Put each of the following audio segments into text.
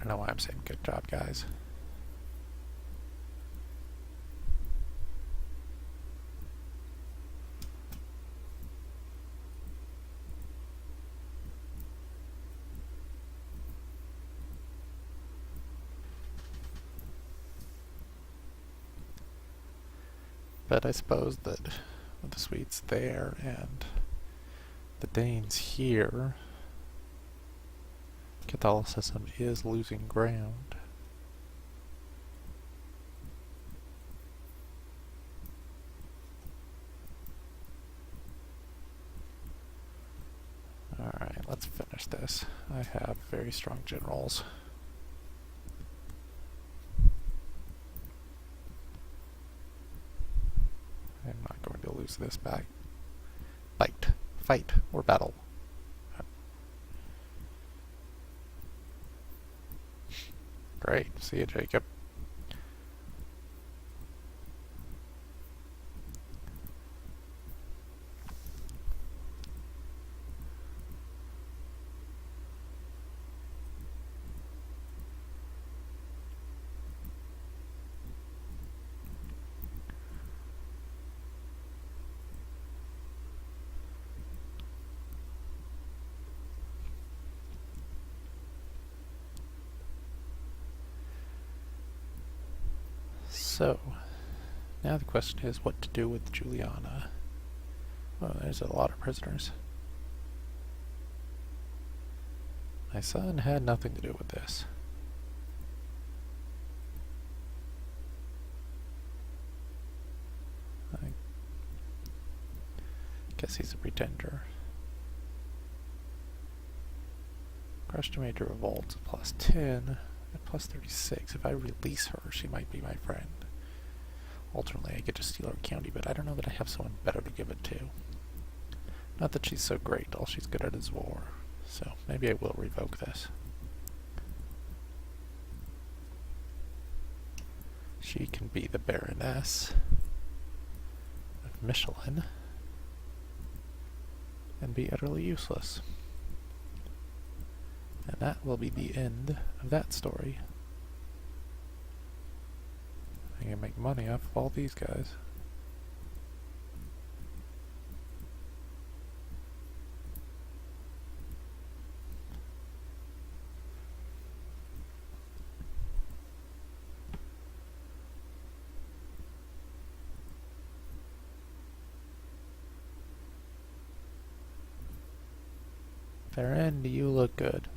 don't know why I'm saying good job, guys. But I suppose that with the Swedes there and the Danes here, Catholicism is losing ground. Alright, let's finish this. I have very strong generals. I'm not going to lose this back. Fight. Fight or battle. Great. See you, Jacob. So, now the question is what to do with Juliana. Well, there's a lot of prisoners. My son had nothing to do with this. I guess he's a pretender. Crushed a major revolt, plus 10, at plus 36. If I release her, she might be my friend. Ultimately, I get to steal her county, but I don't know that I have someone better to give it to. Not that she's so great, all she's good at is war. So, maybe I will revoke this. She can be the Baroness of Michelin and be utterly useless. And that will be the end of that story. I can make money off of all these guys. Therein, you look good.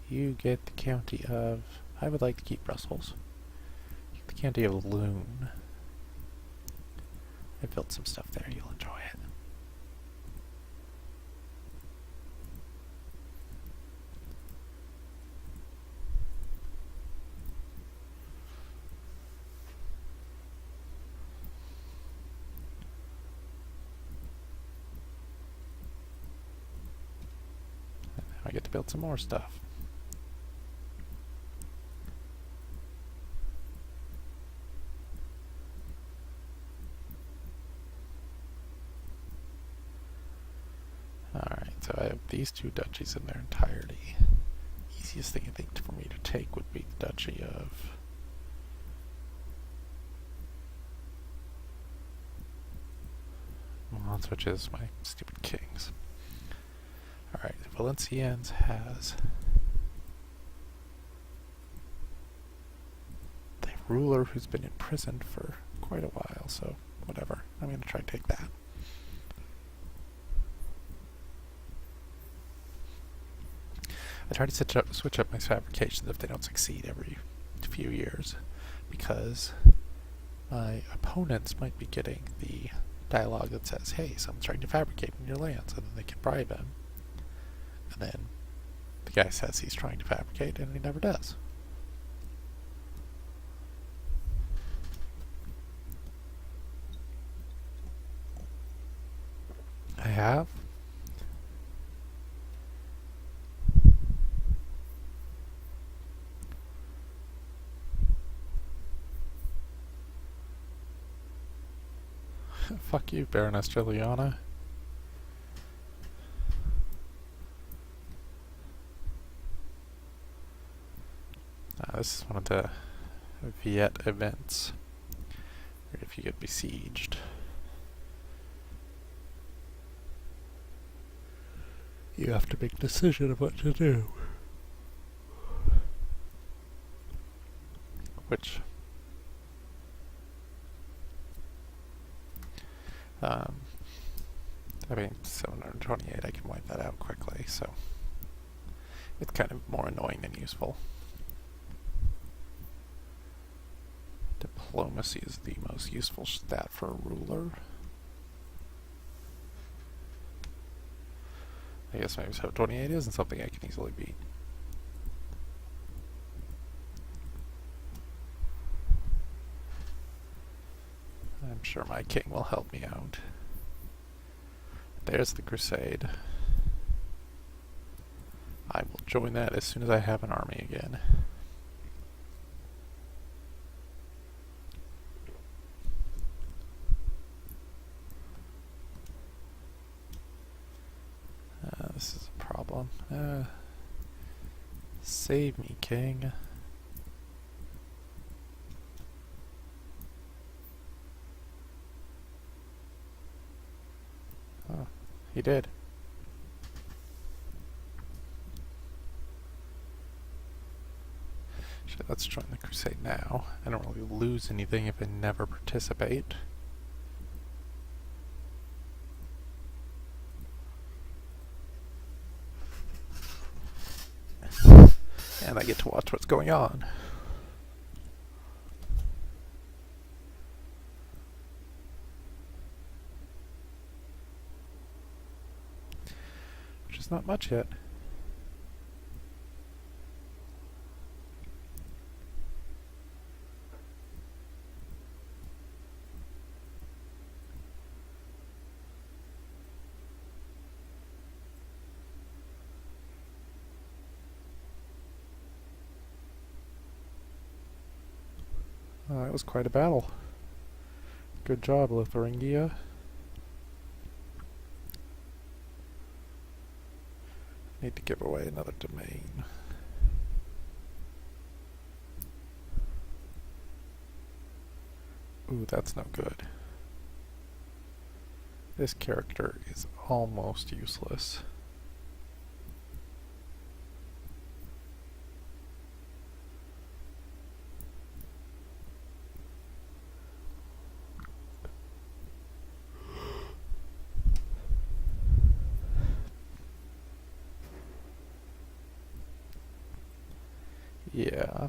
You get the county of... I would like to keep Brussels. The county of Loon. I built some stuff there, you'll enjoy it. And now I get to build some more stuff. So I have these two duchies in their entirety. Easiest thing I think for me to take would be the Duchy of... Mons, which is my stupid kings. Alright, Valenciennes has... the ruler who's been imprisoned for quite a while, so whatever. I'm going to try and take that. I try to switch up my fabrications if they don't succeed every few years, because my opponents might be getting the dialogue that says, hey, someone's trying to fabricate in your lands, and then they can bribe him. And then the guy says he's trying to fabricate, and he never does. I have. Fuck you, Baroness Juliana. this is one of the VIET events, where if you get besieged, you have to make a decision of what to do. Which, I mean, 728, I can wipe that out quickly, so it's kind of more annoying than useful. Diplomacy is the most useful stat for a ruler. I guess maybe 728 isn't something I can easily beat. I'm sure my king will help me out. There's the crusade. I will join that as soon as I have an army again. This is a problem. Save me, king. Oh, he did. Shit, let's join the crusade now. I don't really lose anything if I never participate. And I get to watch what's going on. Which is not much yet. That was quite a battle. Good job, Lithuania. Need to give away another domain. Ooh, that's no good. This character is almost useless. Yeah.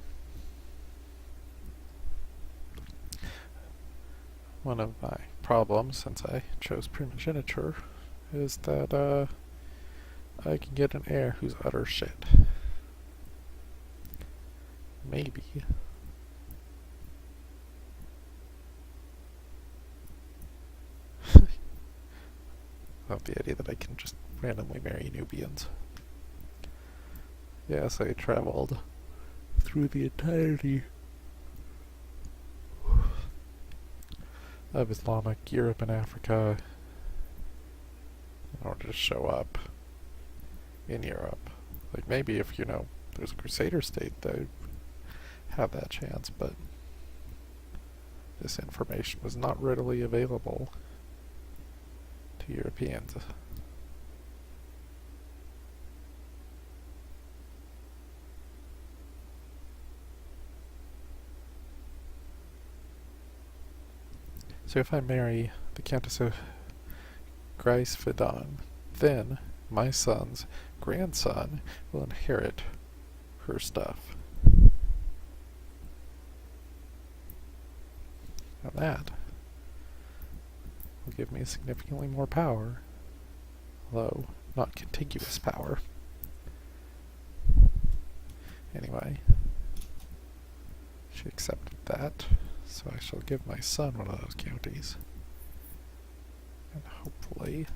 One of my problems, since I chose primogeniture, is that I can get an heir who's utter shit. Maybe. Love the idea that I can just randomly marry Nubians. Yes, I traveled through the entirety of Islamic Europe and Africa in order to show up in Europe. Like, maybe if, you know, there's a Crusader state, they'd have that chance, but this information was not readily available to Europeans. So if I marry the Countess of Greifswald, then my son's grandson will inherit her stuff. Now that will give me significantly more power, although not contiguous power. Anyway, she accepted that. So I shall give my son one of those counties. And hopefully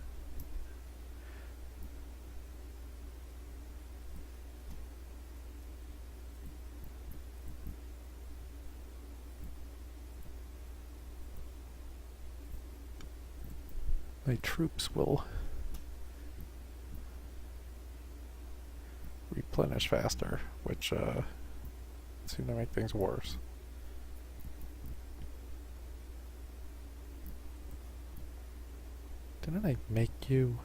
my troops will replenish faster, which seem to make things worse. Didn't I make you?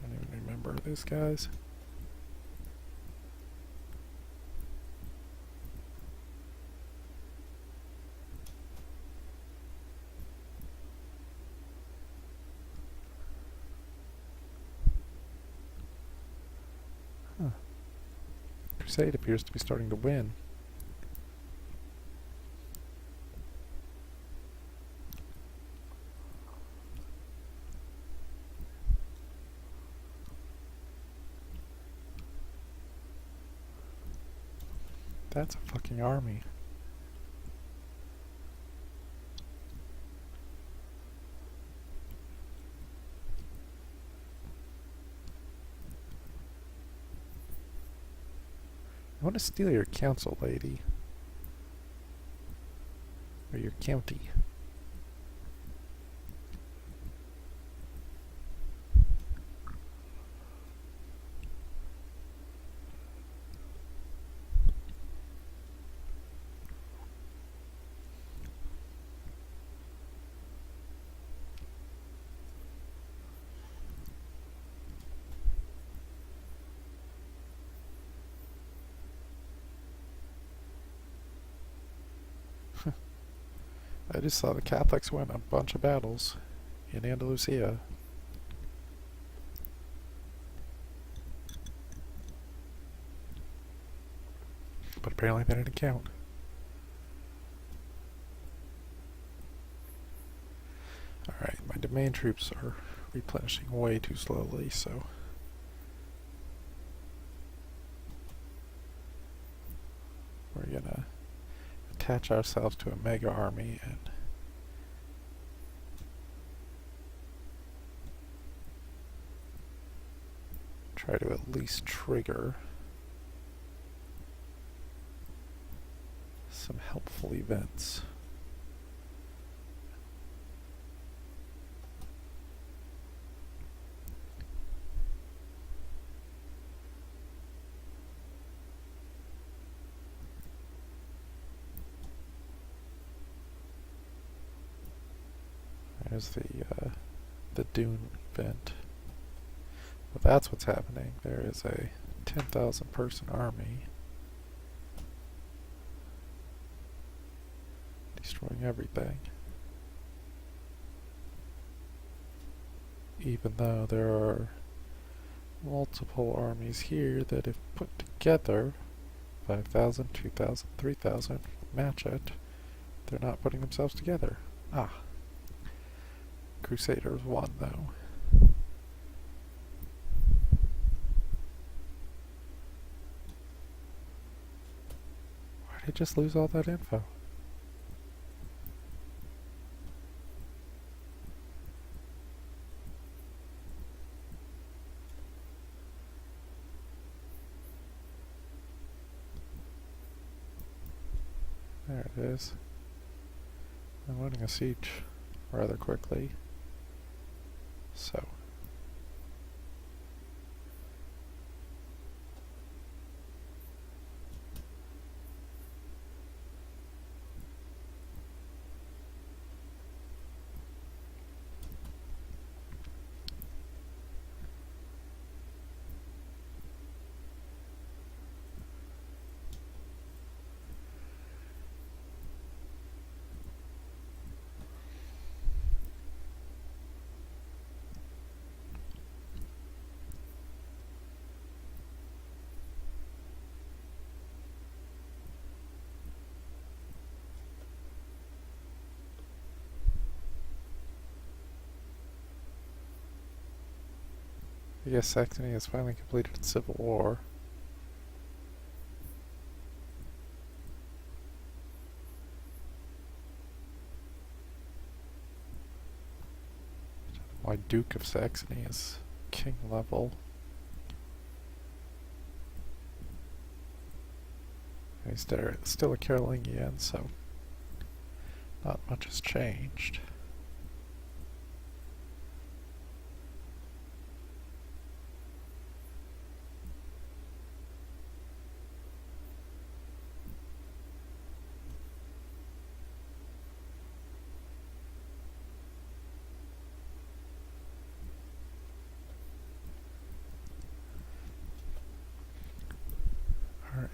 I don't even remember these guys. Huh. Crusade appears to be starting to win. That's a fucking army. I want to steal your council, lady. Or your county. I just saw the Catholics win a bunch of battles in Andalusia. But apparently that didn't count. Alright, my domain troops are replenishing way too slowly, so we're gonna attach ourselves to a mega army and try to at least trigger some helpful events. There's the Dune event. Well, that's what's happening. There is a 10,000 person army destroying everything. Even though there are multiple armies here that if put together, 5,000, 2,000, 3,000, match it, they're not putting themselves together. Ah. Crusaders won, though. Why did I just lose all that info? There it is. I'm winning a siege rather quickly. So I guess Saxony has finally completed its civil war. My Duke of Saxony is king level. He's still a Carolingian, so not much has changed.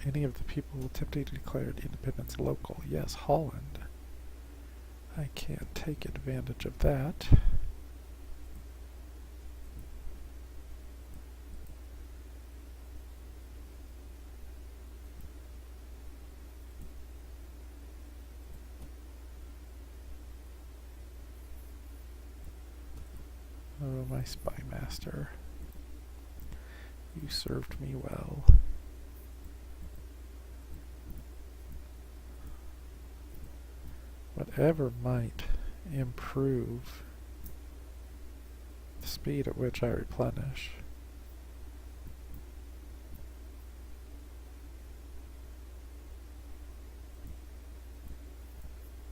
any of the people attempting to declare independence local? Yes, Holland. I can't take advantage of that. Oh, my spy master. You served me well. Whatever might improve the speed at which I replenish.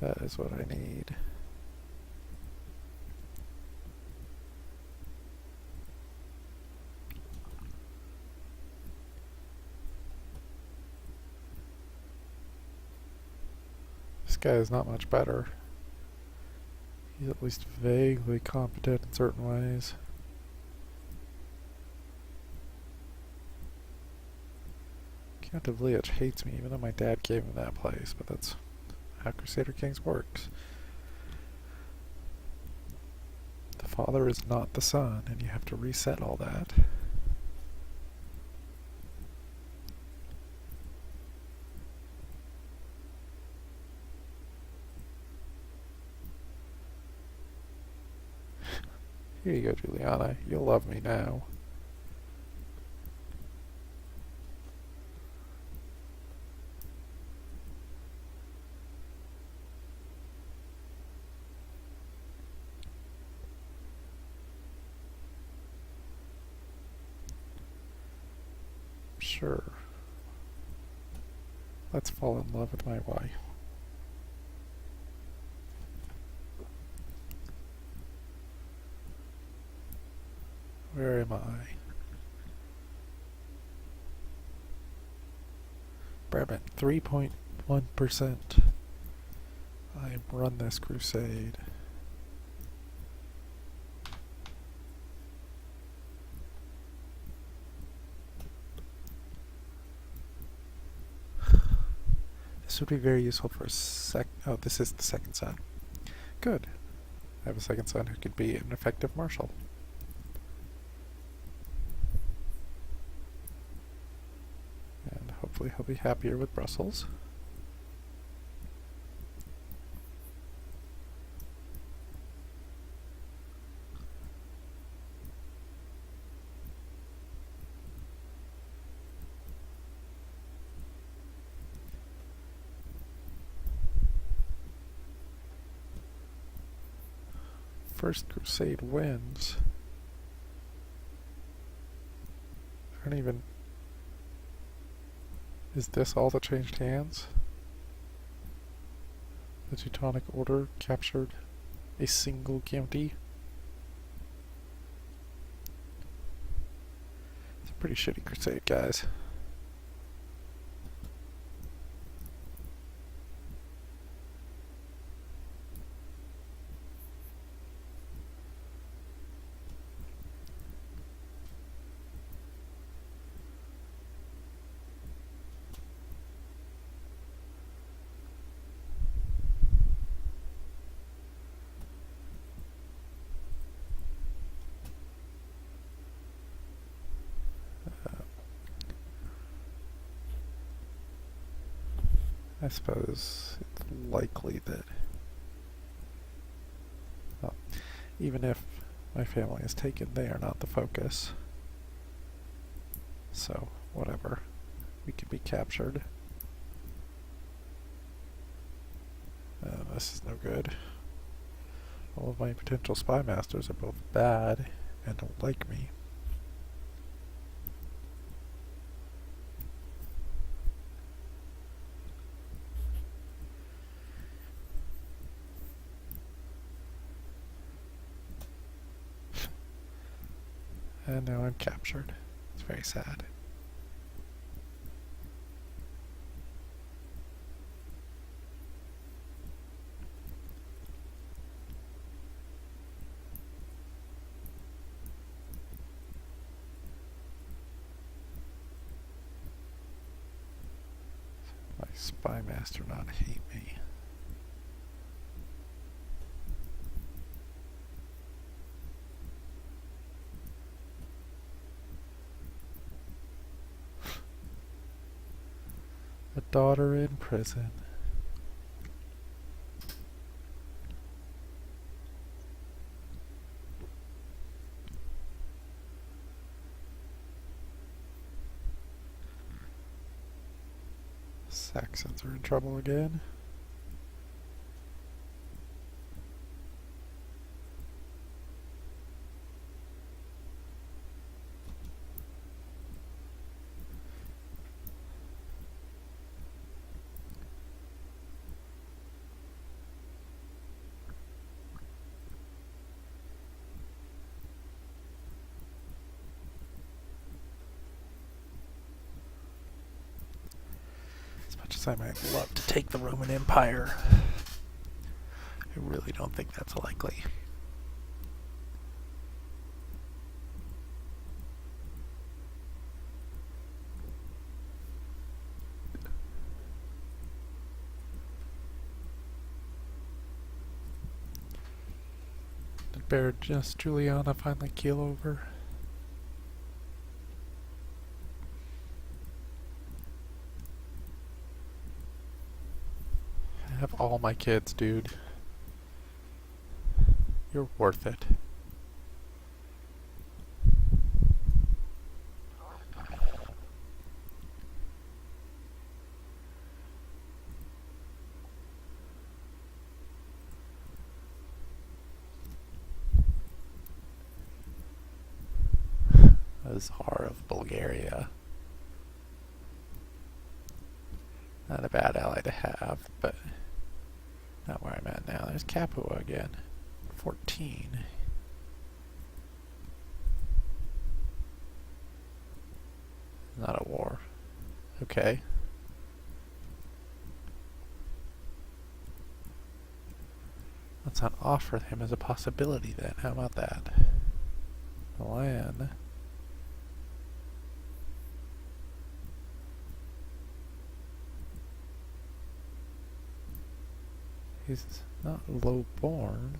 That is what I need. This guy is not much better. He's at least vaguely competent in certain ways. Count of Antwerp hates me, even though my dad gave him that place, but that's how Crusader Kings works. The father is not the son, and you have to reset all that. Here you go, Juliana. You'll love me now. Sure. Let's fall in love with my wife. Where am I? Brabant, 3.1%. I run this crusade. This would be very useful for oh, this is the second son. Good. I have a second son who could be an effective marshal. And hopefully he'll be happier with Brussels. First Crusade wins. I don't even... Is this all that changed hands? The Teutonic Order captured a single county? It's a pretty shitty crusade, guys. I suppose it's likely that, well, even if my family is taken, they are not the focus. So, whatever. We could be captured. This is no good. All of my potential spy masters are both bad and don't like me. And now I'm captured. It's very sad. Spy master not hate me. A daughter in prison. Saxons are in trouble again. As much as I might love to take the Roman Empire, I really don't think that's likely. Did Baron just Juliana finally keel over? I have all my kids, dude. You're worth it. The Tsar of Bulgaria. Not a bad ally to have, but not where I'm at now. There's Capua again. 14. Not a war. Okay. Let's not offer him as a possibility then. How about that? Milan. He's not low-born.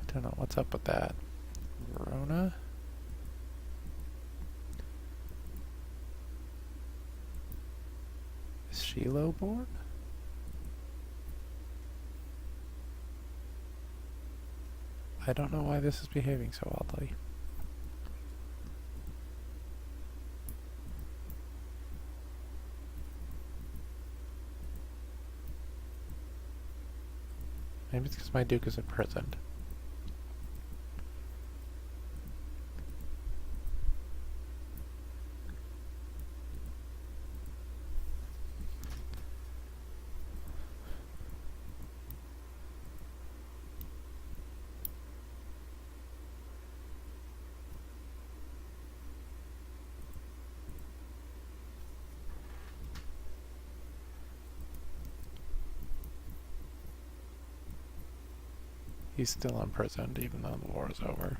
I don't know what's up with that. Verona? Is she low-born? I don't know why this is behaving so oddly. Maybe it's because my duke is imprisoned. He's still imprisoned, even though the war is over.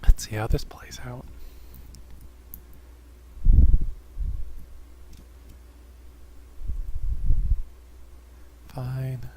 Let's see how this plays out. Fine.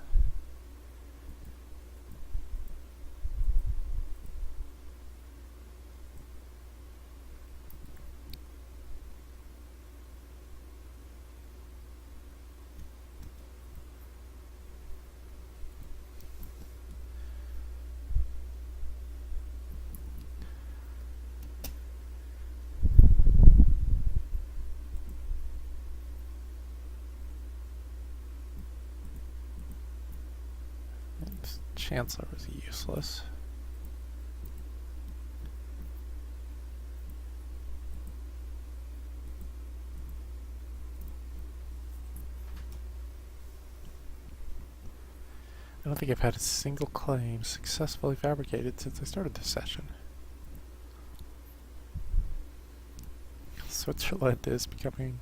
Chancellor is useless. I don't think I've had a single claim successfully fabricated since I started this session. Switzerland is becoming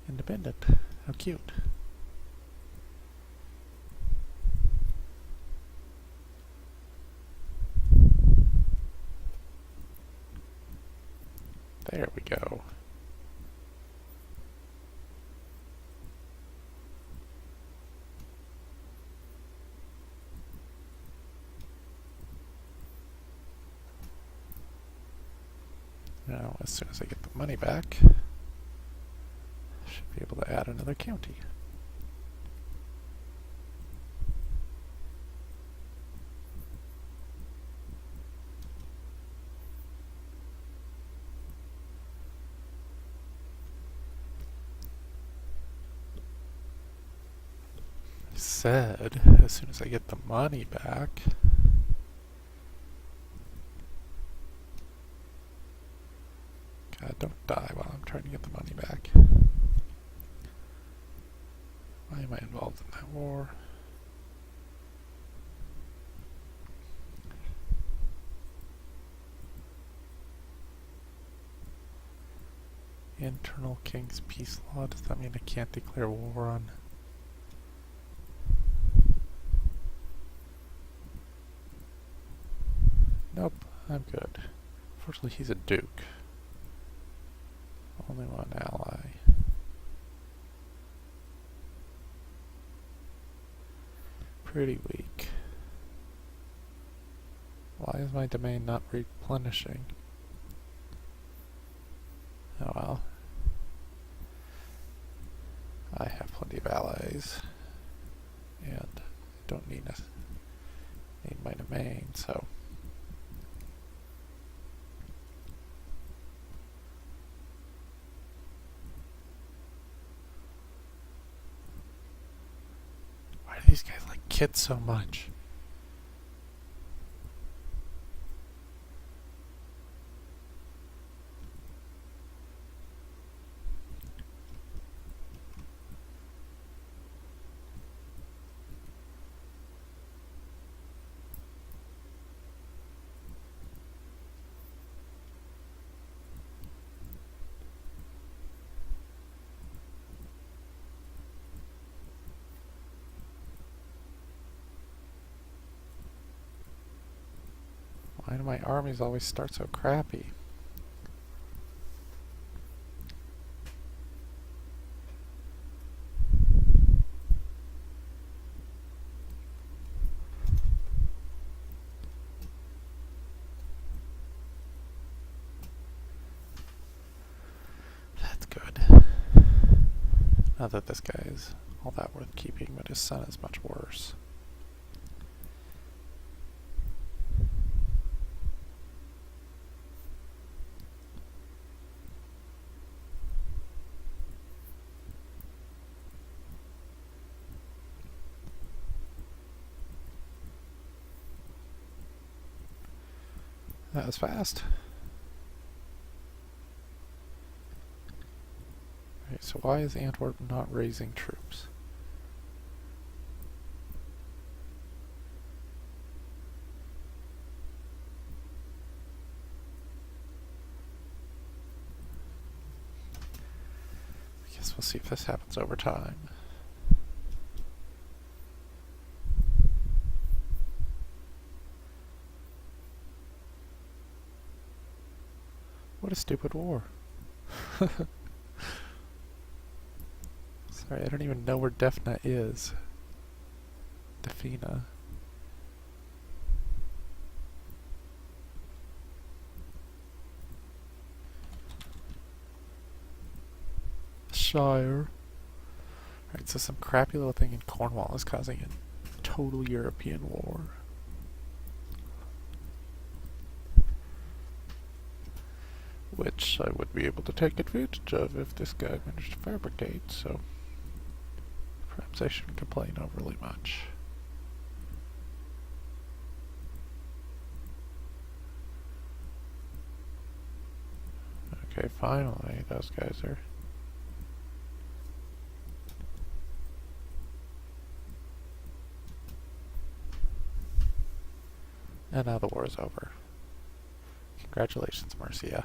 independent. How cute. There we go. Now, as soon as I get the money back, I should be able to add another county. I said, as soon as I get the money back. God, don't die while I'm trying to get the money back. Why am I involved in that war? Internal King's Peace Law. Does that mean I can't declare war on? Nope, I'm good. Fortunately, he's a duke. Only one ally. Pretty weak. Why is my domain not replenishing? Oh well. I have plenty of allies. And I don't need my domain, so. Why do these guys like kids so much? Why do my armies always start so crappy? That's good. Not that this guy is all that worth keeping, but his son is much worse. That was fast. Alright, so why is Antwerp not raising troops? I guess we'll see if this happens over time. What a stupid war. Sorry, I don't even know where Defna is. Defina. Shire. Alright, so some crappy little thing in Cornwall is causing a total European war. Which I would be able to take advantage of if this guy managed to fabricate, so perhaps I shouldn't complain overly much. Okay, finally, those guys are... And now the war is over. Congratulations, Mercia.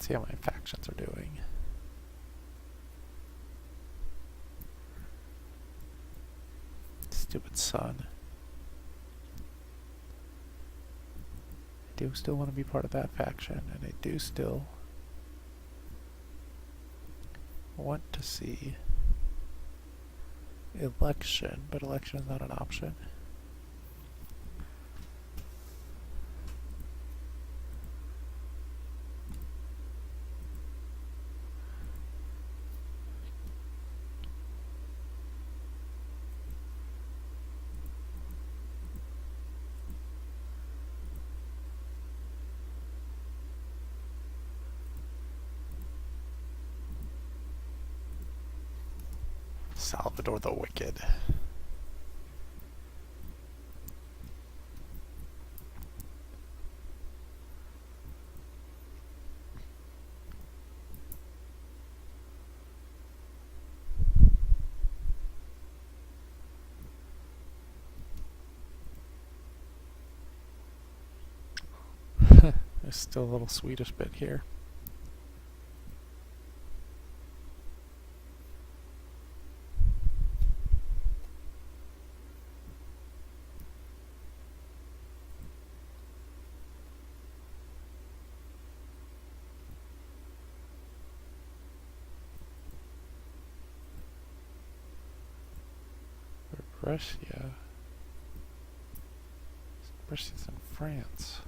Let's see how my factions are doing. Stupid son. I do still want to be part of that faction, and I do still want to see election, but election is not an option. Salvador the Wicked. There's still a little Swedish bit here. Russia. Russia's in France.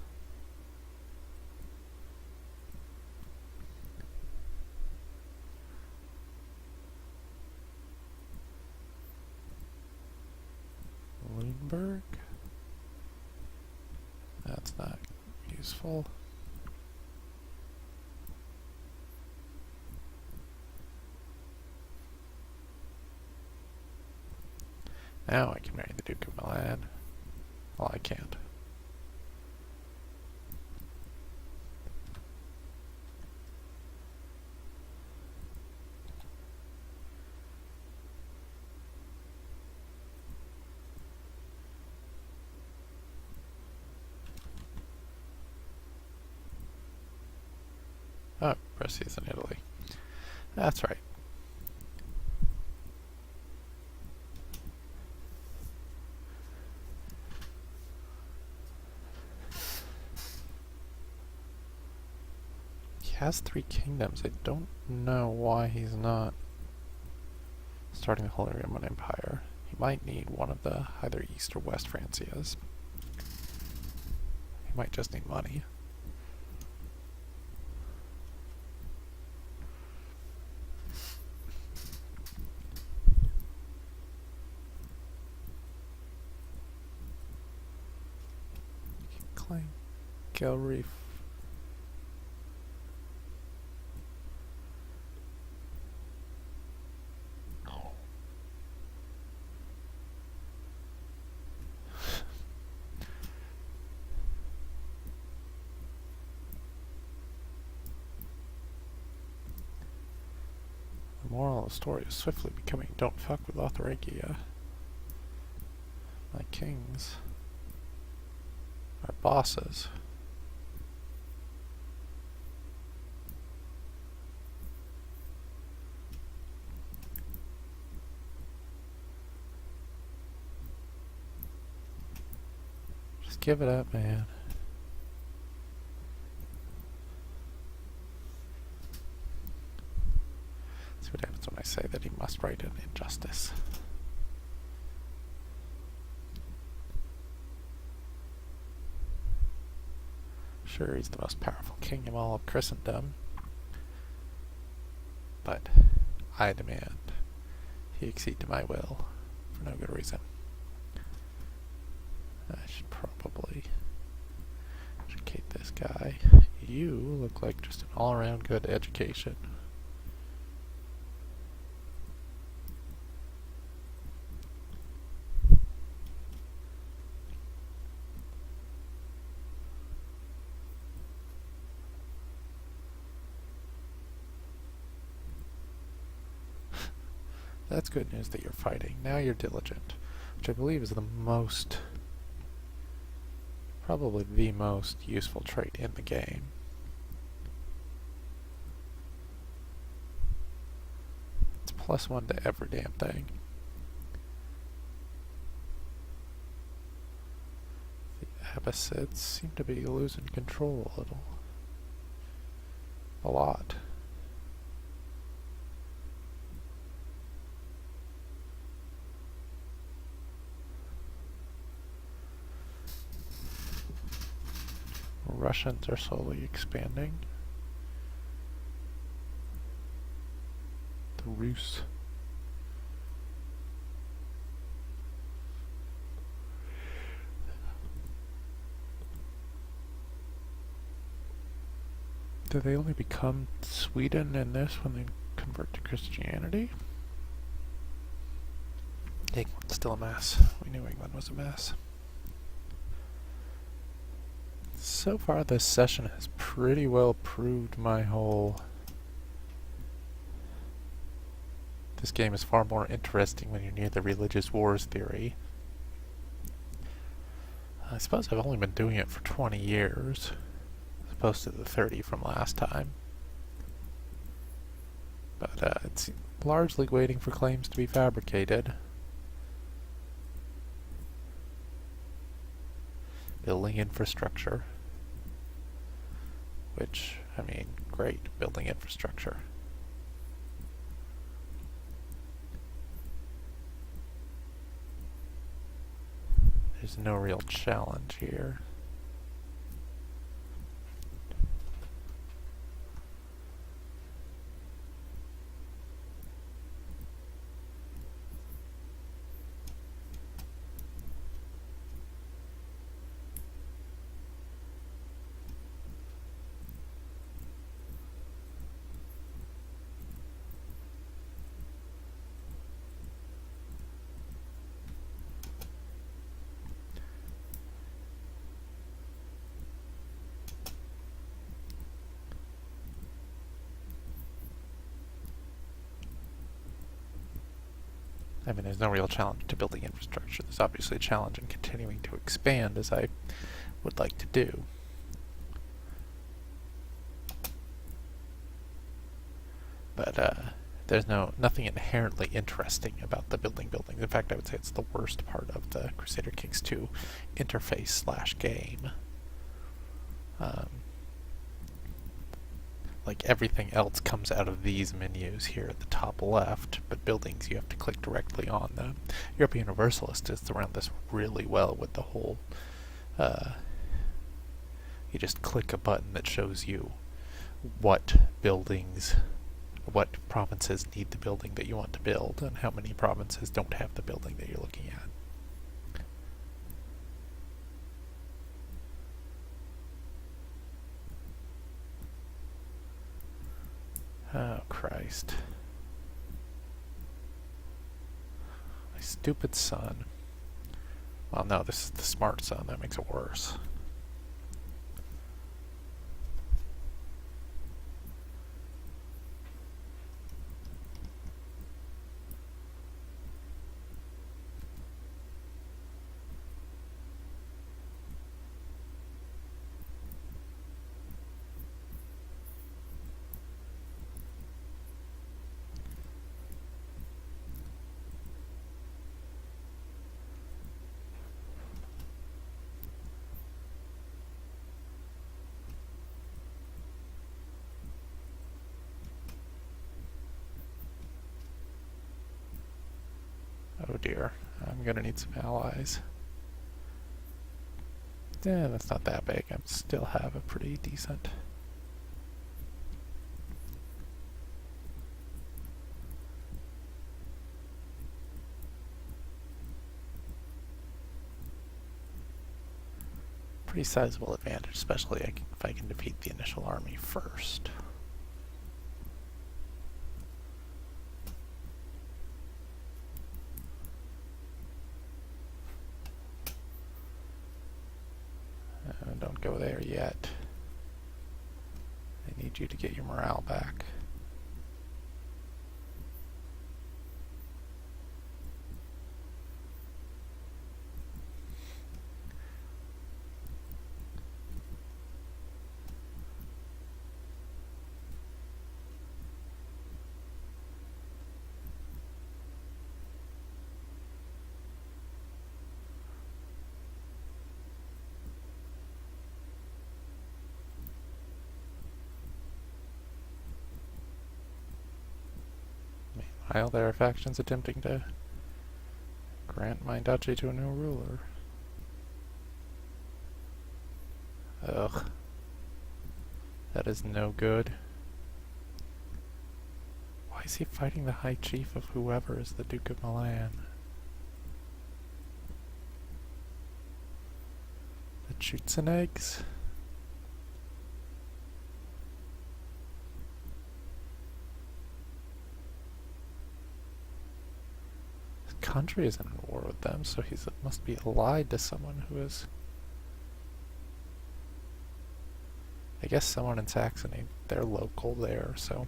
Loonberg? That's not useful. Now I can marry the Duke of Milan. Well, I can't. Oh, Brescia's in Italy. That's right. He has 3 kingdoms. I don't know why he's not starting the Holy Roman Empire. He might need one of the either East or West Francias. He might just need money. Claim Gallery. The moral of the story is swiftly becoming don't fuck with Lotharingia. My kings are bosses. Just give it up, man. See what happens when I say that he must right an injustice. Sure, he's the most powerful king in all of Christendom, but I demand he accede to my will for no good reason. I should probably educate this guy. You look like just an all-around good education. That's good news that you're fighting. Now you're diligent, which I believe is the most, probably the most useful trait in the game. +1 to every damn thing. The Abbasids seem to be losing control a little. A lot. Russians are slowly expanding. The Rus. Do they only become Sweden in this when they convert to Christianity? England's still a mess. We knew England was a mess. So far this session has pretty well proved my whole... This game is far more interesting when you're near the religious wars theory. I suppose I've only been doing it for 20 years, as opposed to the 30 from last time. But it's largely waiting for claims to be fabricated. Building infrastructure. Which, I mean, great, building infrastructure. There's no real challenge here. I mean, there's no real challenge to building infrastructure. There's obviously a challenge in continuing to expand, as I would like to do. But there's nothing inherently interesting about the buildings. In fact, I would say it's the worst part of the Crusader Kings 2 interface / game. Like everything else comes out of these menus here at the top left, but buildings you have to click directly on them. European Universalist is around this really well with the whole, you just click a button that shows you what buildings, what provinces need the building that you want to build, and how many provinces don't have the building that you're looking at. Oh, Christ. My stupid son. Well, no, this is the smart son. That makes it worse. Oh dear, I'm gonna need some allies. Yeah, that's not that big. I still have a pretty decent... pretty sizable advantage, especially if I can defeat the initial army first. Don't go there yet. I need you to get your morale back. While there are factions attempting to grant my duchy to a new ruler. Ugh. That is no good. Why is he fighting the High Chief of whoever is the Duke of Milan? The Schützeneggs? His country isn't in war with them, so he must be allied to someone who is... I guess someone in Saxony. They're local there, so...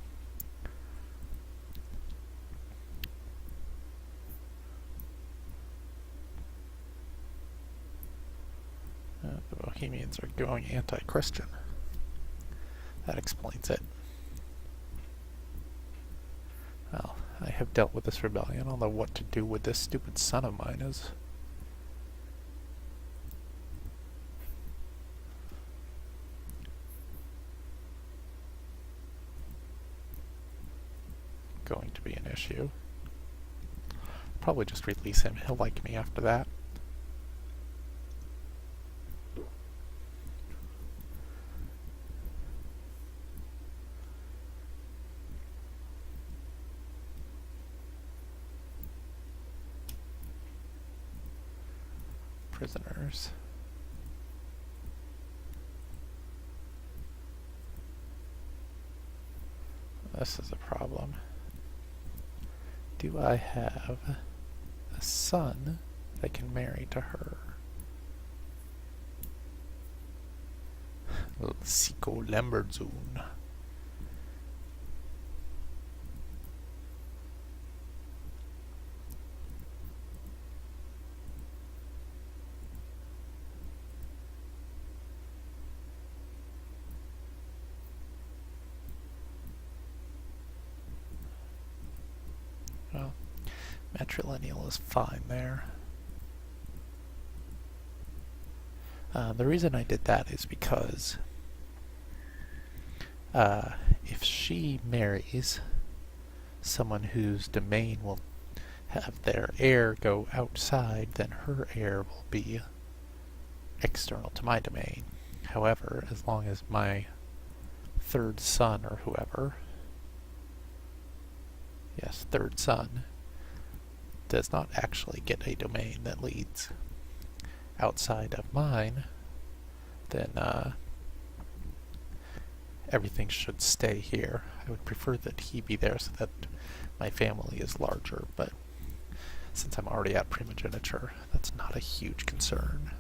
The Bohemians are going anti-Christian. That explains it. Well, I have dealt with this rebellion, although what to do with this stupid son of mine is... going to be an issue. Probably just release him. He'll like me after that. Prisoners. This is a problem. Do I have a son that I can marry to her? Siko Lambertsohn. Well, matrilineal is fine there. The reason I did that is because if she marries someone whose domain will have their heir go outside, then her heir will be external to my domain. However, as long as my third son or whoever, yes, third son, does not actually get a domain that leads outside of mine, then everything should stay here. I would prefer that he be there so that my family is larger, but since I'm already at primogeniture, that's not a huge concern.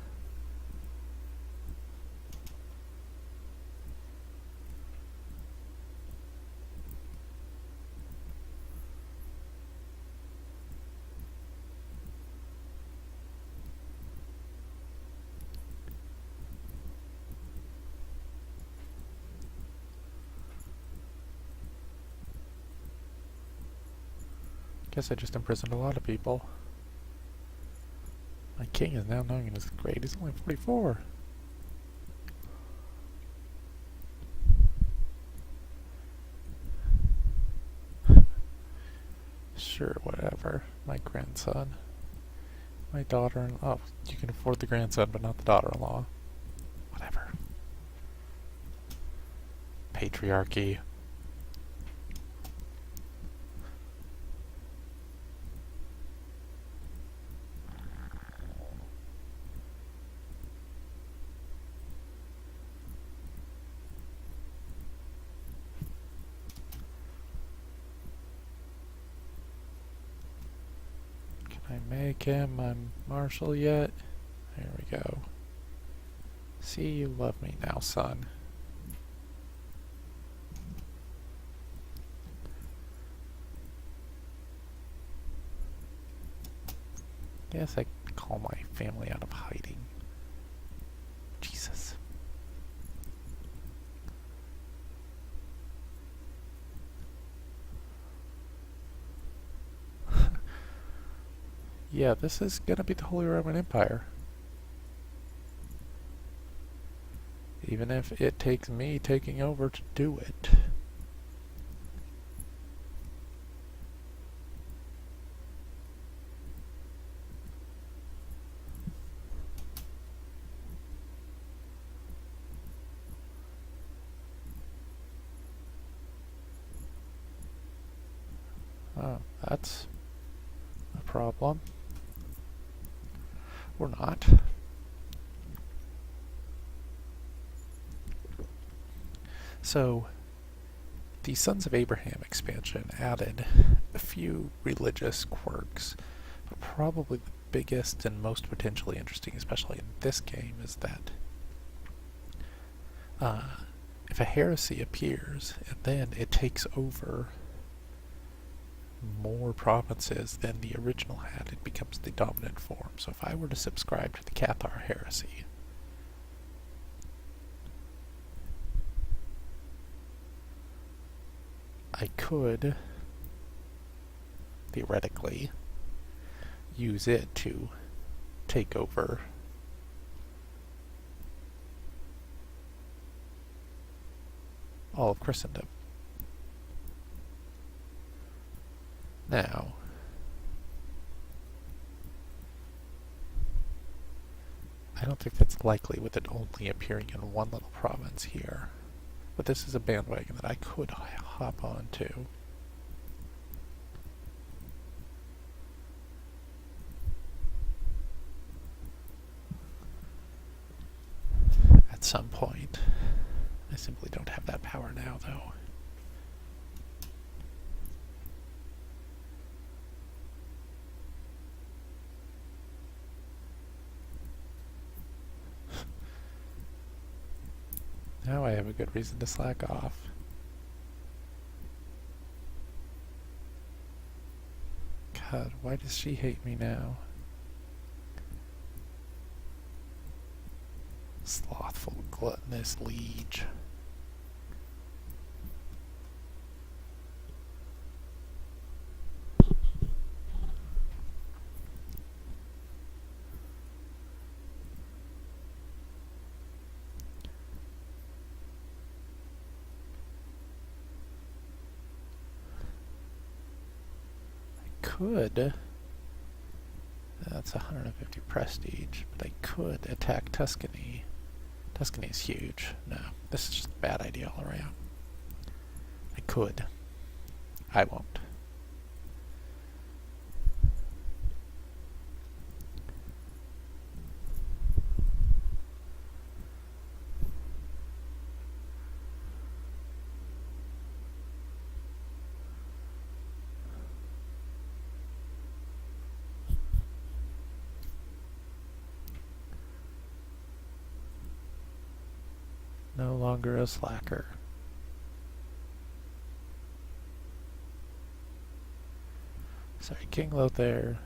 Guess I just imprisoned a lot of people. My king is now known as great. He's only 44. Sure, whatever. My grandson. My daughter-in-law. Oh, you can afford the grandson, but not the daughter-in-law. Whatever. Patriarchy. I make him my marshal yet? There we go. See, you love me now, son. Guess I can call my family out of hiding. Jesus. Yeah, this is gonna be the Holy Roman Empire. Even if it takes me taking over to do it. Oh, that's a problem. Or not. So, the Sons of Abraham expansion added a few religious quirks, but probably the biggest and most potentially interesting, especially in this game, is that if a heresy appears and then it takes over more provinces than the original had, it becomes the dominant form. So if I were to subscribe to the Cathar heresy, I could theoretically use it to take over all of Christendom. Now, I don't think that's likely with it only appearing in one little province here, but this is a bandwagon that I could hop onto. At some point. I simply don't have that power now, though. Now I have a good reason to slack off. God, why does she hate me now? Slothful, gluttonous liege. Could, that's 150 prestige, but I could attack Tuscany. Tuscany is huge. No, this is just a bad idea all around. I could. I won't. No longer a slacker. Sorry, King Lothair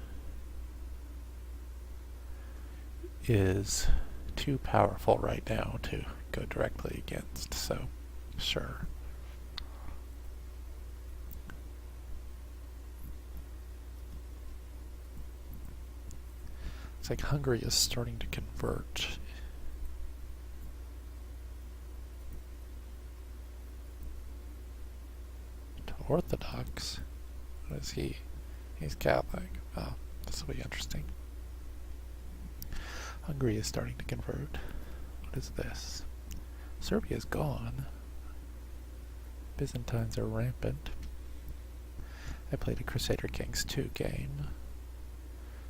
is too powerful right now to go directly against, so sure. It's like Hungary is starting to convert. Orthodox? What is he? He's Catholic. Oh, this will be interesting. Hungary is starting to convert. What is this? Serbia is gone. Byzantines are rampant. I played a Crusader Kings 2 game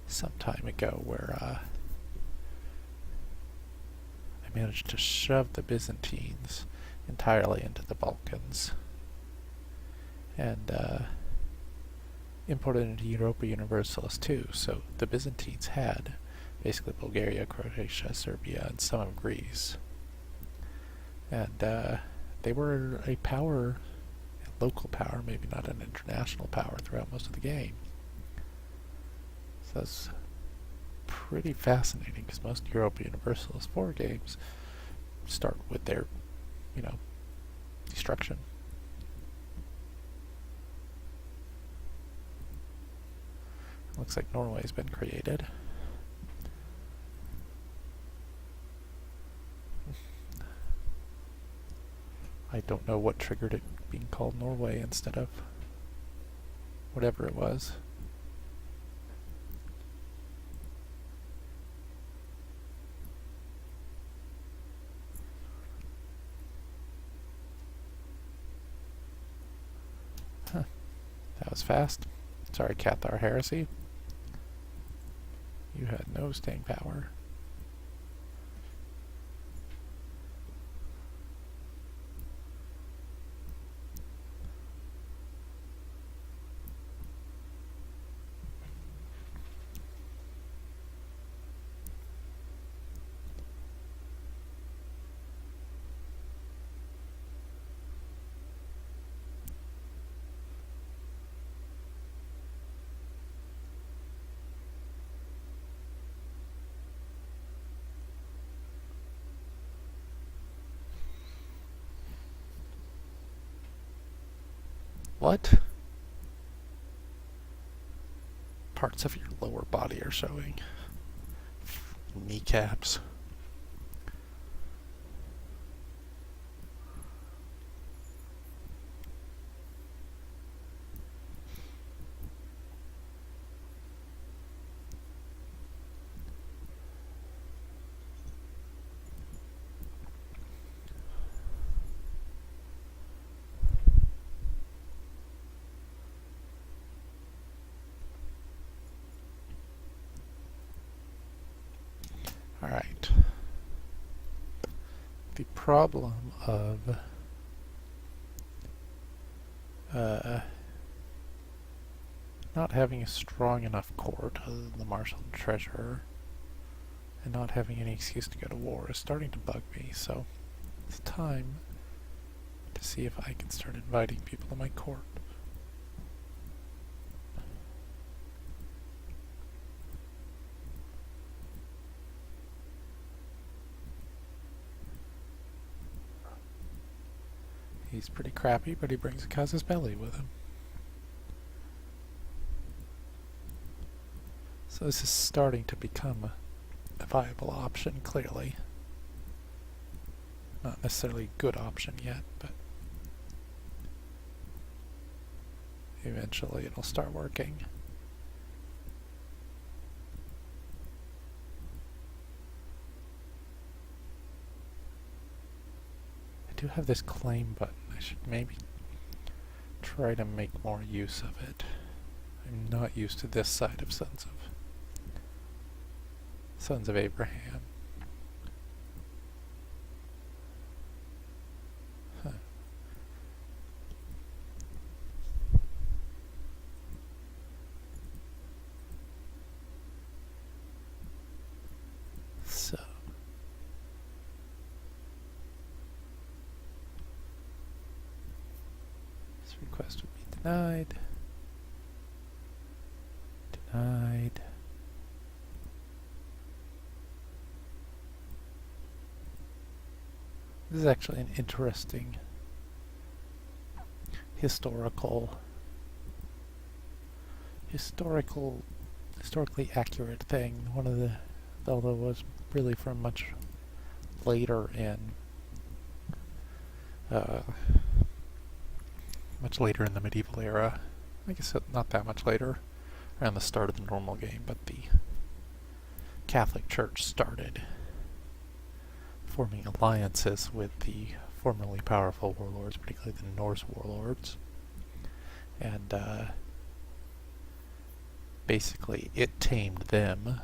some time ago where I managed to shove the Byzantines entirely into the Balkans and imported into Europa Universalis too. So the Byzantines had basically Bulgaria, Croatia, Serbia, and some of Greece. And they were a power, a local power, maybe not an international power throughout most of the game. So that's pretty fascinating because most Europa Universalis 4 games start with their, destruction. Looks like Norway's been created. I don't know what triggered it being called Norway instead of whatever it was. That was fast. Sorry, Cathar Heresy. You had no staying power. What? Parts of your lower body are showing. Kneecaps. Alright. The problem of not having a strong enough court other than the Marshal and Treasurer and not having any excuse to go to war is starting to bug me, so it's time to see if I can start inviting people to my court. He's pretty crappy, but he brings a casus belli with him. So this is starting to become a viable option, clearly. Not necessarily a good option yet, but eventually it'll start working. I do have this claim button. I should maybe try to make more use of it. I'm not used to this side of Sons of Abraham. Huh. So this request would be denied. Denied. This is actually an interesting historically accurate thing. One of the, although it was really from much later in the medieval era. I guess not that much later, around the start of the normal game, but the Catholic Church started forming alliances with the formerly powerful warlords, particularly the Norse warlords, and basically it tamed them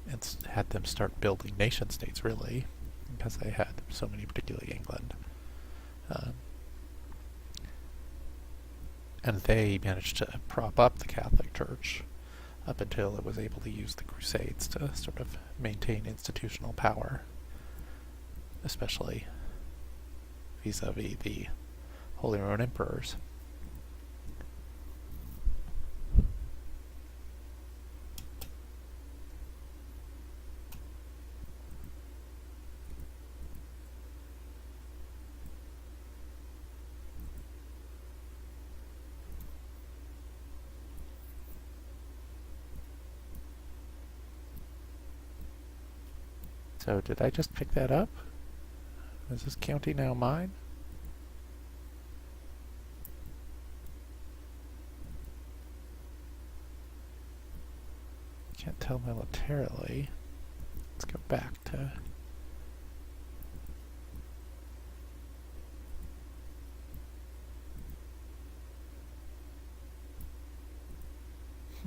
and had them start building nation states, really, because they had so many, particularly England. And they managed to prop up the Catholic Church up until it was able to use the Crusades to sort of maintain institutional power, especially vis-a-vis the Holy Roman Emperors. So did I just pick that up? Is this county now mine? Can't tell militarily. Let's go back to...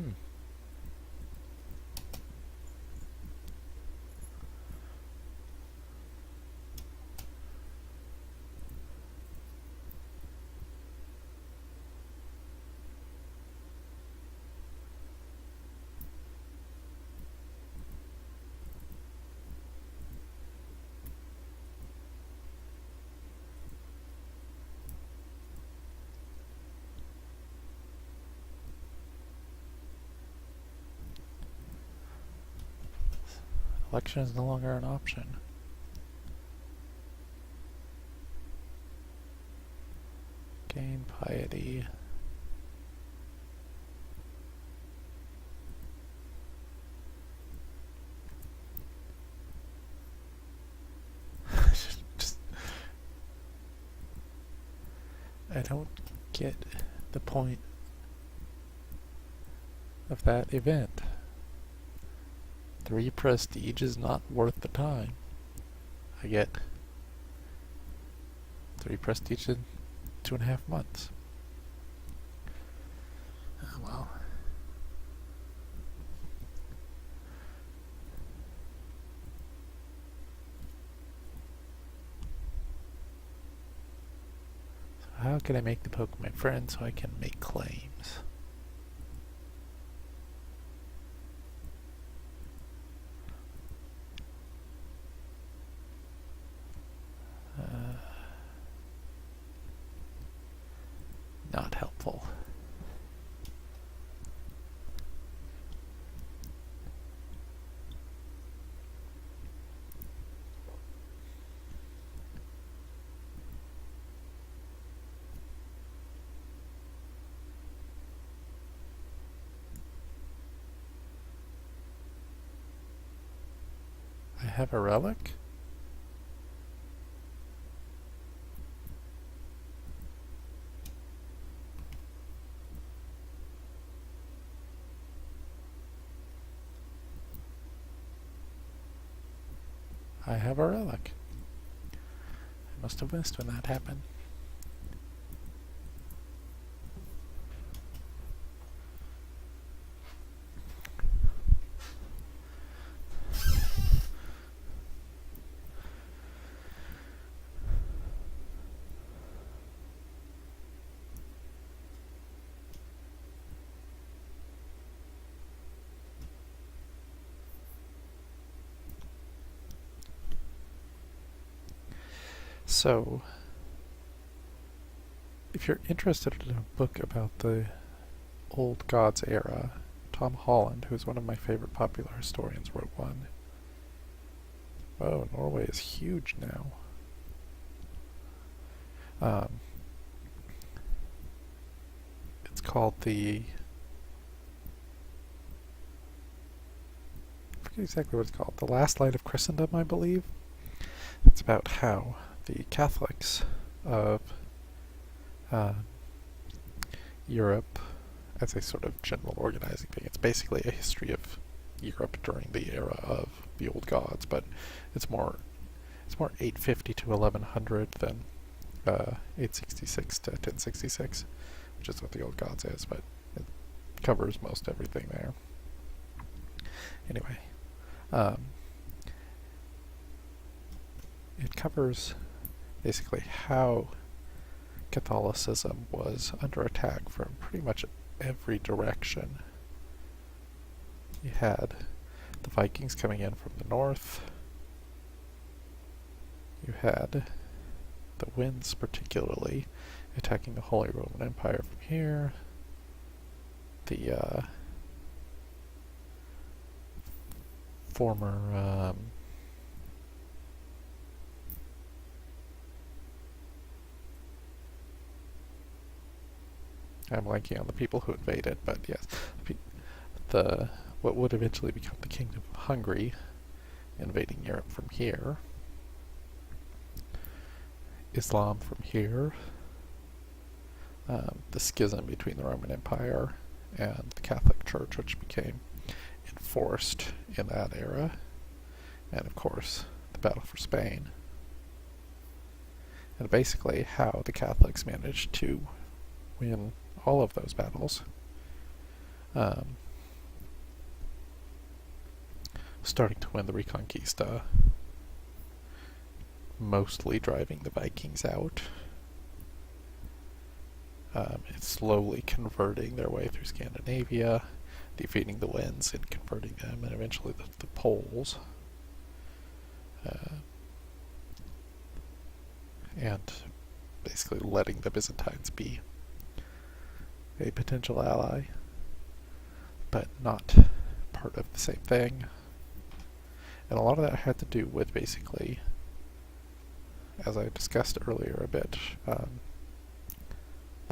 Hmm. Election is no longer an option. Gain piety. Just, I don't get the point of that event. 3 prestige is not worth the time. I get 3 prestige in 2.5 months. Oh well. So how can I make the Poke my friend so I can make claims? Not helpful. I have a relic? I have a relic. I must have missed when that happened. So, if you're interested in a book about the Old Gods era, Tom Holland, who's one of my favorite popular historians, wrote one. Oh, Norway is huge now. It's called I forget exactly what it's called. The Last Light of Christendom, I believe. It's about how the Catholics of Europe, as a sort of general organizing thing, it's basically a history of Europe during the era of the Old Gods, but it's more 850 to 1100 than 866 to 1066, which is what the Old Gods is, but it covers most everything there. Anyway, it covers basically how Catholicism was under attack from pretty much every direction. You had the Vikings coming in from the north. You had the Winds particularly attacking the Holy Roman Empire from here. The former I'm blanking on the people who invaded, but yes, what would eventually become the Kingdom of Hungary invading Europe from here. Islam from here. The schism between the Roman Empire and the Catholic Church, which became enforced in that era. And of course, the battle for Spain. And basically how the Catholics managed to win all of those battles. starting to win the Reconquista, mostly driving the Vikings out. It's slowly converting their way through Scandinavia, defeating the Wends and converting them, and eventually the Poles. And basically letting the Byzantines be a potential ally, but not part of the same thing. And a lot of that had to do with basically, as I discussed earlier a bit,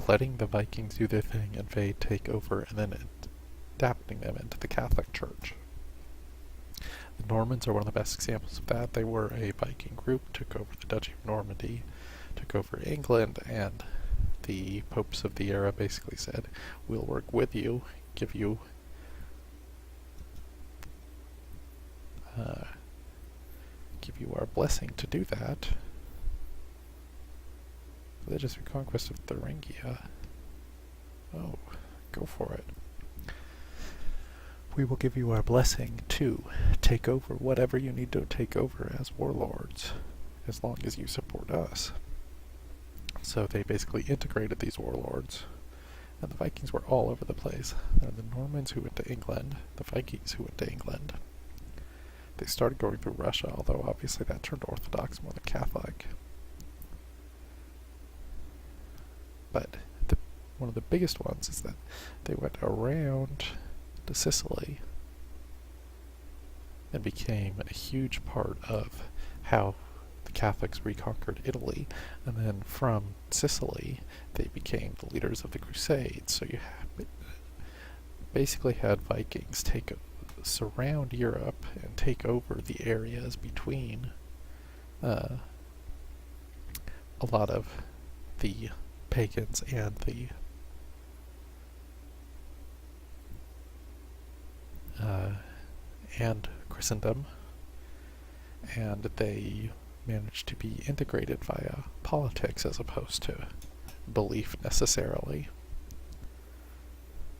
letting the Vikings do their thing, invade, take over, and then adapting them into the Catholic Church. The Normans are one of the best examples of that. They were a Viking group, took over the Duchy of Normandy, took over England, and the popes of the era basically said, we'll work with you, give you our blessing to do that. Religious reconquest of Thuringia. Oh, go for it. We will give you our blessing to take over whatever you need to take over as warlords, as long as you support us. So they basically integrated these warlords, and the Vikings were all over the place. There are the Normans who went to England, the Vikings who went to England. They started going through Russia, although obviously that turned Orthodox more than Catholic. But one of the biggest ones is that they went around to Sicily and became a huge part of how the Catholics reconquered Italy, and then from Sicily they became the leaders of the Crusades. So you basically had Vikings surround Europe and take over the areas between a lot of the pagans and the and Christendom, and they managed to be integrated via politics as opposed to belief necessarily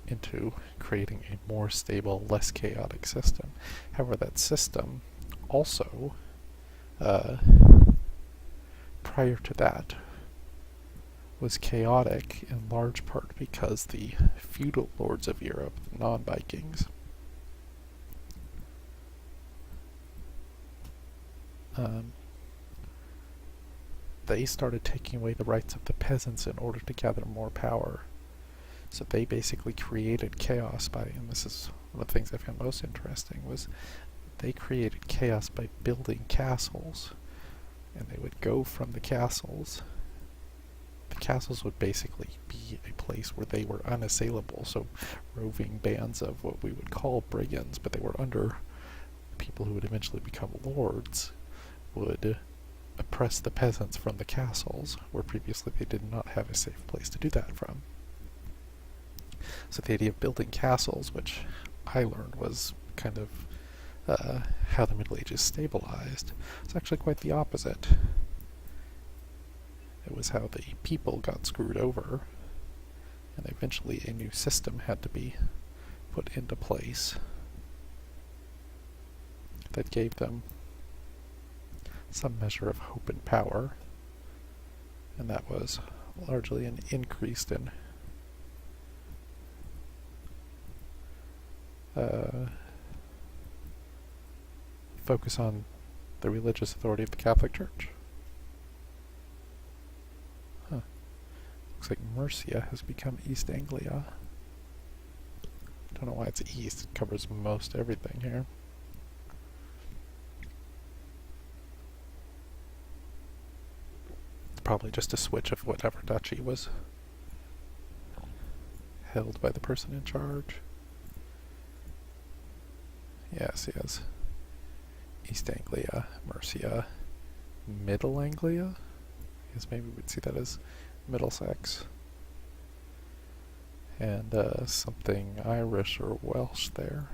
into creating a more stable, less chaotic system. However, that system also, prior to that, was chaotic in large part because the feudal lords of Europe, the non-Vikings, they started taking away the rights of the peasants in order to gather more power. So they basically created chaos by, and this is one of the things I found most interesting, was they created chaos by building castles, and they would go from the castles. The castles would basically be a place where they were unassailable, so roving bands of what we would call brigands, but they were under people who would eventually become lords, would oppress the peasants from the castles, where previously they did not have a safe place to do that from. So the idea of building castles, which I learned was kind of how the Middle Ages stabilized, it's actually quite the opposite. It was how the people got screwed over, and eventually a new system had to be put into place that gave them some measure of hope and power, and that was largely an increase in focus on the religious authority of the Catholic Church. Looks like Mercia has become East Anglia. Don't know why it's east. It covers most everything here. It's probably just a switch of whatever duchy was held by the person in charge. Yes, yes. East Anglia, Mercia, Middle Anglia? I guess maybe we'd see that as Middlesex. And something Irish or Welsh there.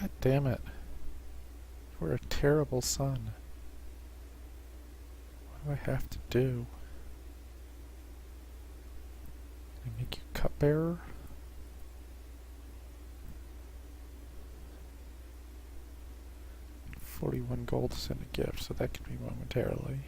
God damn it. We're a terrible son. What do I have to do? Can I make you cupbearer? $41 gold to send a gift, so that can be momentarily.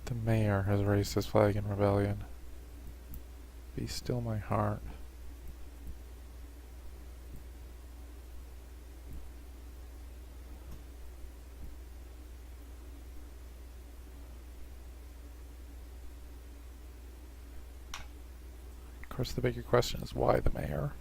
The mayor has raised his flag in rebellion. Be still my heart. Of course, the bigger question is why the mayor?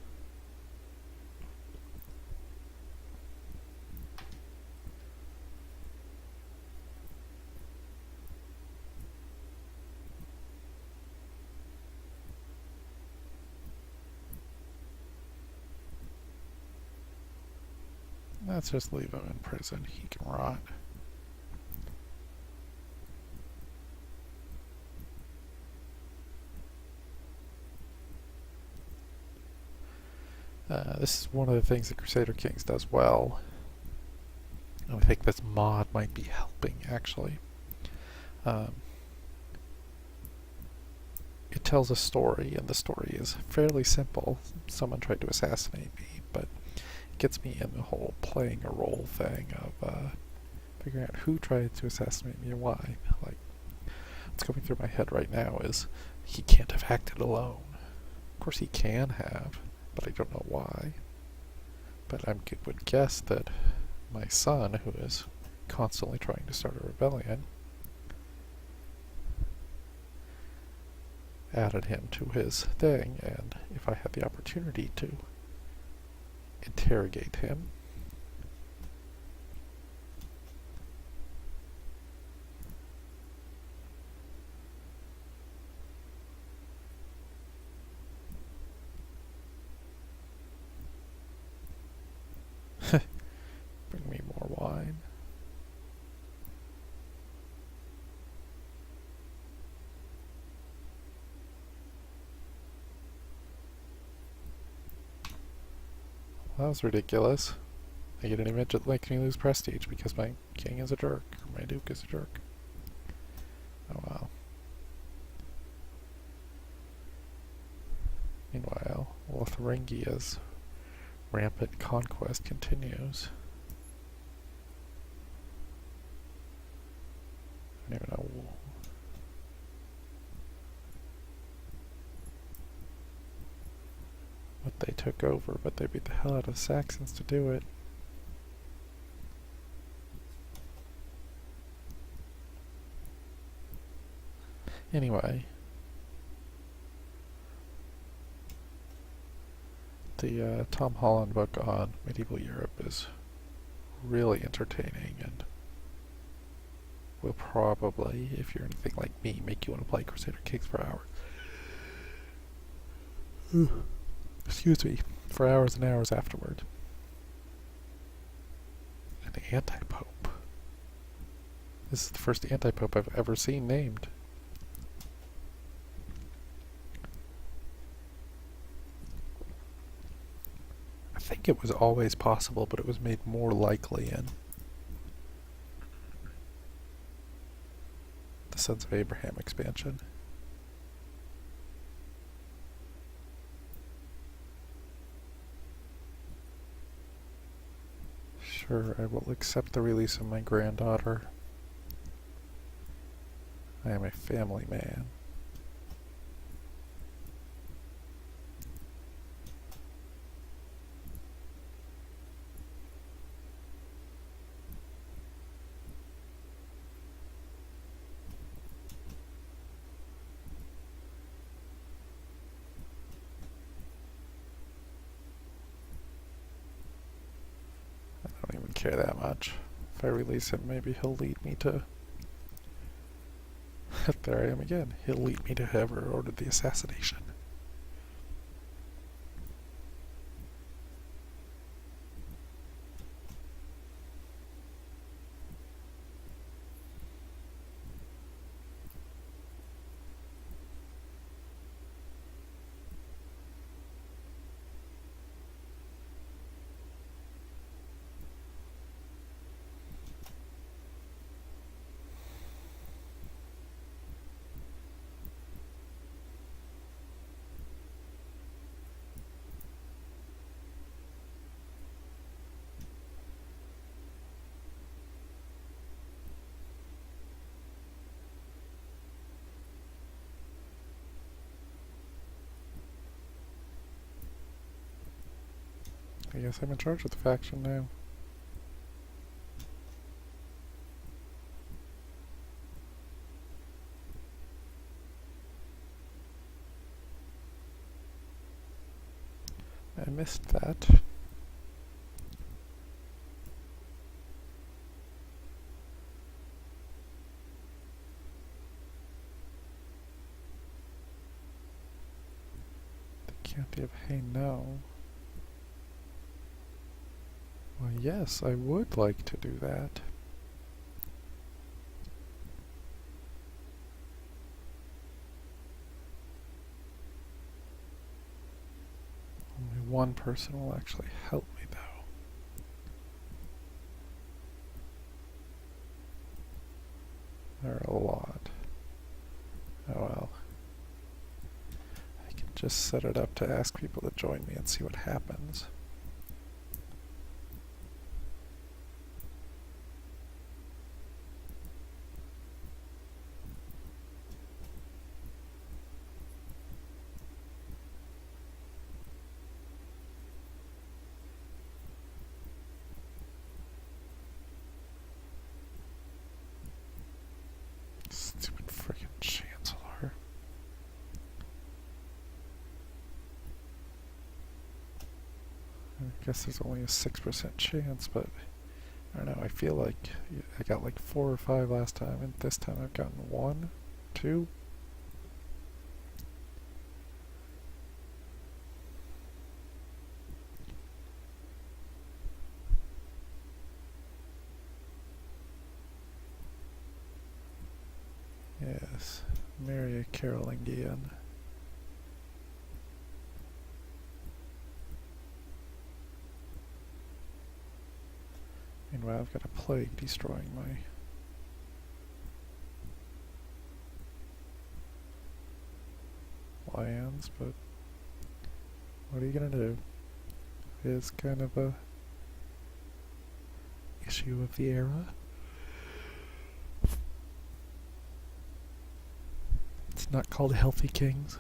Let's just leave him in prison. He can rot. This is one of the things that Crusader Kings does well. And I think this mod might be helping, actually. It tells a story, and the story is fairly simple. Someone tried to assassinate me, but it gets me in the whole playing a role thing of figuring out who tried to assassinate me and why. Like, what's going through my head right now is he can't have acted alone. Of course he can have, but I don't know why. But I would guess that my son, who is constantly trying to start a rebellion, added him to his thing, and if I had the opportunity to interrogate him, bring me more wine. That was ridiculous. I get an image that makes me lose prestige because my king is a jerk, or my duke is a jerk. Oh well. Meanwhile, Lotharingia's rampant conquest continues. I don't even know what they took over, but they beat the hell out of Saxons to do it. Anyway, the Tom Holland book on medieval Europe is really entertaining and will probably, if you're anything like me, make you want to play Crusader Kings for hours. Excuse me, for hours and hours afterward. An anti-pope. This is the first anti-pope I've ever seen named. I think it was always possible, but it was made more likely in the Sons of Abraham expansion. Sure, I will accept the release of my granddaughter. I am a family man. care that much. If I release him, maybe he'll lead me to... There I am again. He'll lead me to whoever ordered the assassination. I guess I'm in charge of the faction now. I missed that. The County of Hainaut. Well, yes, I would like to do that. Only one person will actually help me, though. There are a lot. Oh well. I can just set it up to ask people to join me and see what happens. Stupid freaking Chancellor. I guess there's only a 6% chance, but I don't know, I feel like I got like 4 or 5 last time, and this time I've gotten 1, 2. Yes, marry a Carolingian. Meanwhile, I've got a plague destroying my... lands, but what are you gonna do? It is kind of a issue of the era. It's not called Healthy Kings.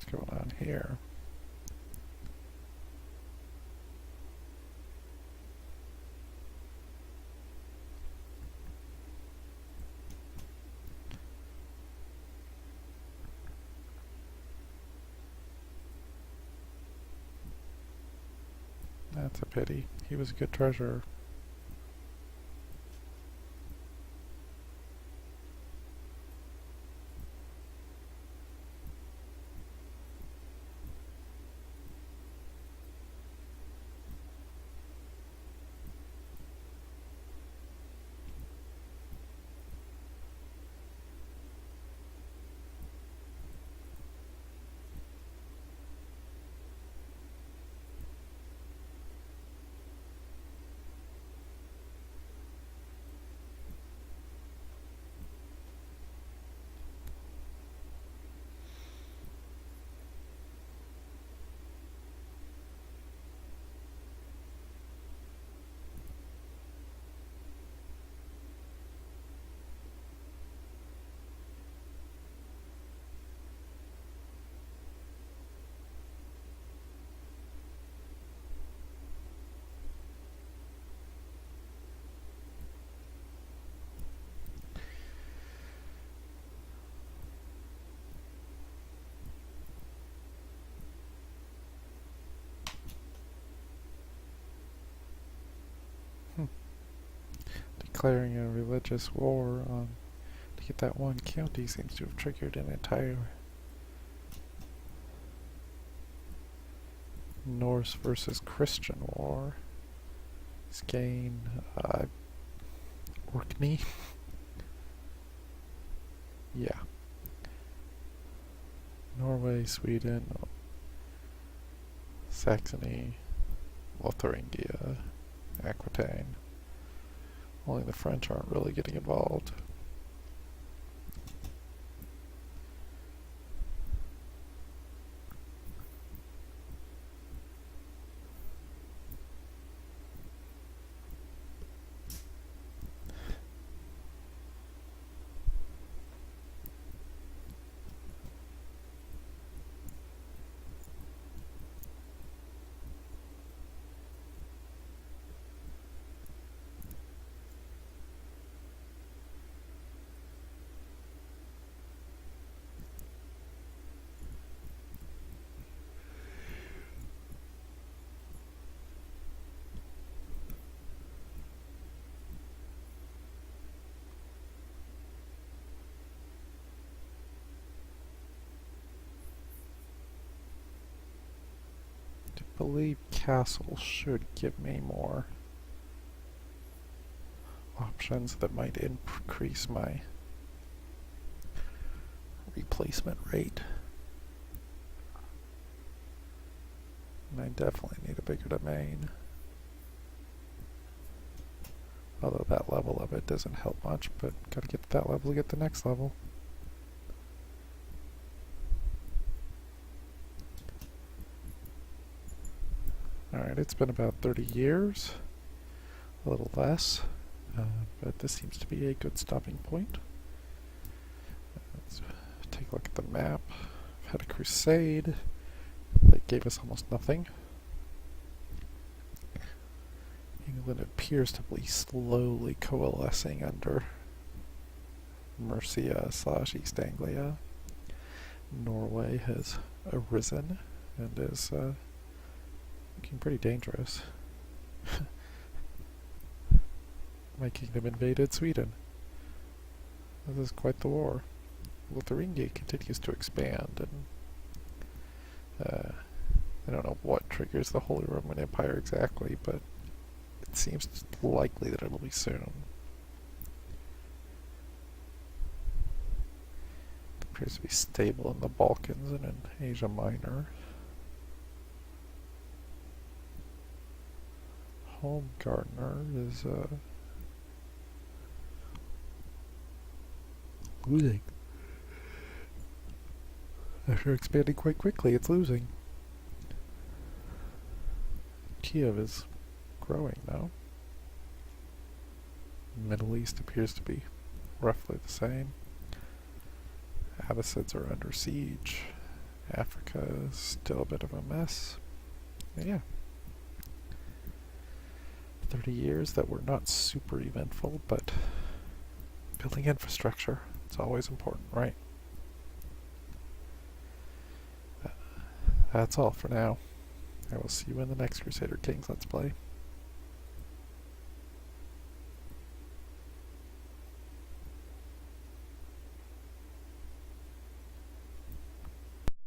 What's going on here? That's a pity. He was a good treasurer. declaring a religious war to get that one county seems to have triggered an entire Norse versus Christian war. Skain, Orkney. Yeah. Norway, Sweden, Saxony, Lotharingia, Aquitaine. Only the French aren't really getting involved. I believe castle should give me more options that might increase my replacement rate. And I definitely need a bigger domain. Although that level of it doesn't help much, but gotta get to that level to get the next level. Alright, it's been about 30 years, a little less, but this seems to be a good stopping point. Let's take a look at the map. I've had a crusade that gave us almost nothing. England appears to be slowly coalescing under Mercia / East Anglia. Norway has arisen and is looking pretty dangerous. My kingdom invaded Sweden. This is quite the war. Lotharingia continues to expand, and I don't know what triggers the Holy Roman Empire exactly, but it seems likely that it'll be soon. It appears to be stable in the Balkans and in Asia Minor. Home Gardener is losing. After expanding quite quickly, it's losing. Kiev is growing now. Middle East appears to be roughly the same. Abbasids are under siege. Africa is still a bit of a mess. Yeah. 30 years that were not super eventful, but building infrastructure, it's always important, right? That's all for now. I will see you in the next Crusader Kings Let's Play.